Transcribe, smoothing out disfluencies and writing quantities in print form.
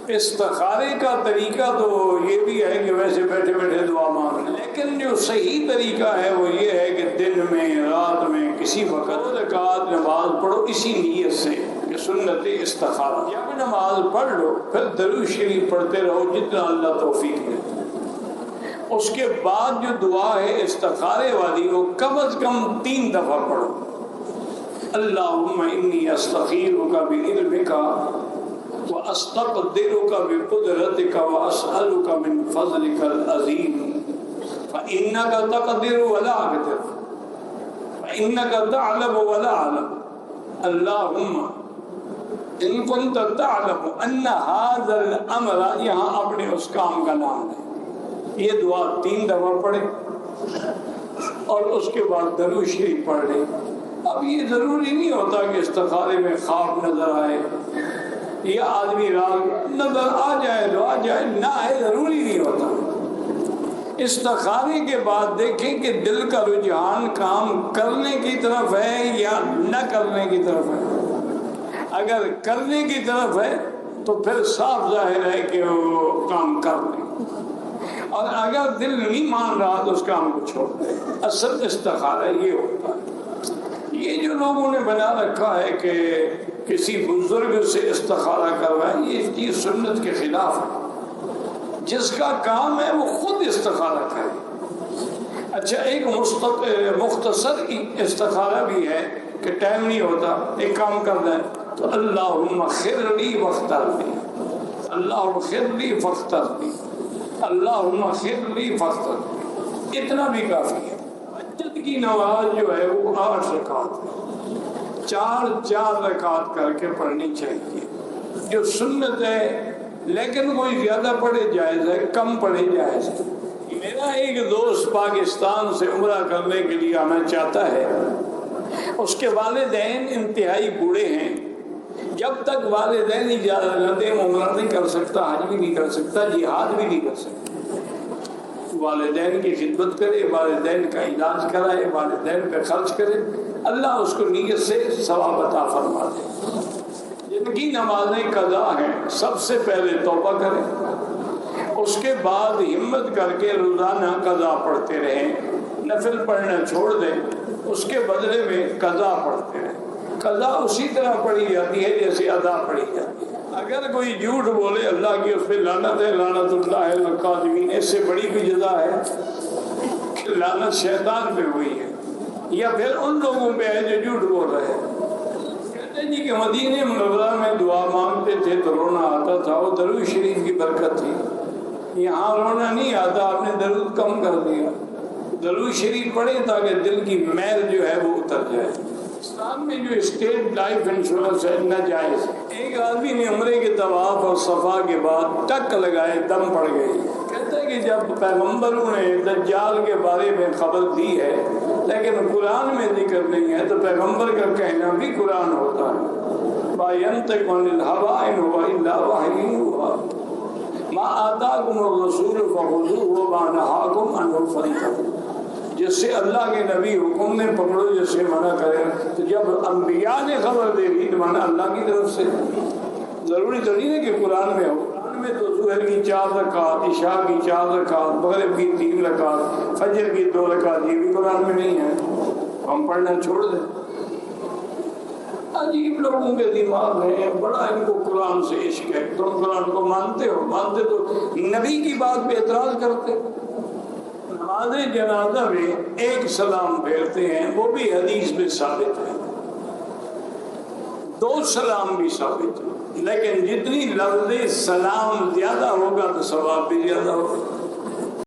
استخارے کا طریقہ تو یہ بھی ہے کہ ویسے بیٹھے بیٹھے دعا مانگ، لیکن جو صحیح طریقہ ہے وہ یہ ہے کہ دن میں، رات میں، کسی وقت 2 رکعت نماز پڑھو اسی نیت سے کہ سنت استخارہ۔ جب نماز پڑھ لو پھر درود شریف پڑھتے رہو جتنا اللہ توفیق دے۔ اس کے بعد جو دعا ہے استخارے والی وہ کم از کم 3 دفعہ پڑھو۔ اللہم انی استخیرک بعلمک وَأَسْتَقْدِرُكَ بِقُدْرَتِكَ وَأَسْأَلُكَ مِنْ فَضْلِكَ الْعَظِيمِ فَإِنَّكَ تَقْدِرُ وَلَا أَقْدِرُ فَإِنَّكَ تَعْلَمُ وَلَا أَعْلَمُ اللہم إِن كُنْتَ تَعْلَمُ أَنَّ هَذَا الْأَمْرَ، یہاں اپنے اس کام کا نام ہے۔ یہ دعا 3 دفعہ پڑھے اور اس کے بعد درود شریف پڑھ لیں۔ اب یہ ضروری نہیں ہوتا کہ استخارے میں خواب نظر آئے یا آدمی رات نظر آ جائے تو آ جائے، نہ آئے ضروری نہیں ہوتا۔ استخارے کے بعد دیکھیں کہ دل کا رجحان کام کرنے کی طرف ہے یا نہ کرنے کی طرف ہے۔ اگر کرنے کی طرف ہے تو پھر صاف ظاہر ہے کہ وہ کام کر لیں، اور اگر دل نہیں مان رہا تو اس کام کو چھوڑ دیں۔ اصل استخارہ یہ ہوتا ہے۔ یہ جو لوگوں نے بنا رکھا ہے کہ کسی بزرگ سے استخارہ کروائیں، یہ چیز سنت کے خلاف ہے۔ جس کا کام ہے وہ خود استخارہ کرے۔ اچھا، ایک مختصر استخارہ بھی ہے کہ ٹائم نہیں ہوتا، ایک کام کر دیں تو اللہم خر لی واختر لی، اللہم خر لی فاختر لی، اللہم خر لی فاختر لی، اتنا بھی کافی ہے۔ تہجد کی نماز جو ہے وہ 8 رکعت ہے، 4 رکعت کر کے پڑھنی چاہیے جو سنت ہے، لیکن کوئی زیادہ پڑھے جائز ہے، کم پڑھے جائز ہے۔ میرا ایک دوست پاکستان سے عمرہ کرنے کے لیے آنا چاہتا ہے، اس کے والدین انتہائی بوڑھے ہیں، جب تک والدین اجازت نہ دیں عمرہ نہیں کر سکتا، حج بھی نہیں کر سکتا، جہاد بھی نہیں کر سکتا۔ والدین کی خدمت کرے، والدین کا علاج کرائے، والدین پہ خرچ کرے، اللہ اس کو نیت سے ثواب عطا فرما دے۔ جن کی نمازیں قضا ہیں سب سے پہلے توبہ کریں، اس کے بعد ہمت کر کے روزانہ قضا پڑھتے رہیں، نفل پڑھنا چھوڑ دیں، اس کے بدلے میں قضا پڑھتے رہیں۔ قضا اسی طرح پڑھی جاتی ہے جیسے ادا پڑھی جاتی ہے۔ اگر کوئی جھوٹ بولے اللہ کی اس پہ لعنت ہے، لعنت اللہ القاذبین، اس سے بڑی کوئی جزا ہے کہ لعنت شیطان پہ ہوئی ہے یا پھر ان لوگوں پہ ہے جو جھوٹ بول رہے ہیں۔ کہتے ہیں جی کہ مدینہ منورہ میں دعا مانگتے تھے تو رونا آتا تھا، وہ درود شریف کی برکت تھی۔ یہاں رونا نہیں آتا، آپ نے درود کم کر دیا۔ درود شریف پڑھیں تاکہ دل کی میل جو ہے وہ اتر جائے۔ اسلام میں جو اسٹیٹ لائف انشورنس ہے ناجائز۔ ایک آدمی نے عمرے کے طواف اور صفا کے بعد ٹک لگائے، دم پڑ گئی۔ کہتا ہے کہ جب پیغمبروں نے دجال کے بارے میں خبر دی ہے لیکن قرآن میں ذکر نہیں ہے، تو پیغمبر کا کہنا بھی قرآن ہوتا ہے۔ ما ينطق عن الهوى إن هو إلا وحي يوحى ما آتاكم الرسول فخذوه وما نهاكم عنه فانتهوا۔ جس سے اللہ کے نبی حکم نے پکڑو، جس سے منع کرے۔ تو جب انبیاء نے خبر دے دی تو مانا اللہ کی طرف سے، ضروری تو نہیں ہے کہ قرآن میں ہو۔ قرآن میں تو ظہر کی 4 رکعت، عشاء کی 4 رکعت، مغرب کی 3 رکعت، فجر کی 2 رکعت، یہ بھی قرآن میں نہیں ہے، ہم پڑھنا چھوڑ دیں۔ عجیب لوگوں کے دماغ ہیں، بڑا ان کو قرآن سے عشق ہے۔ تم قرآن کو مانتے ہو، مانتے تو نبی کی بات پہ اعتراض کرتے۔ نماز جنازہ میں ایک سلام پھیرتے ہیں، وہ بھی حدیث میں ثابت ہے، 2 سلام بھی ثابت ہے، لیکن جتنی لفظ سلام زیادہ ہوگا تو ثواب بھی زیادہ ہوگا۔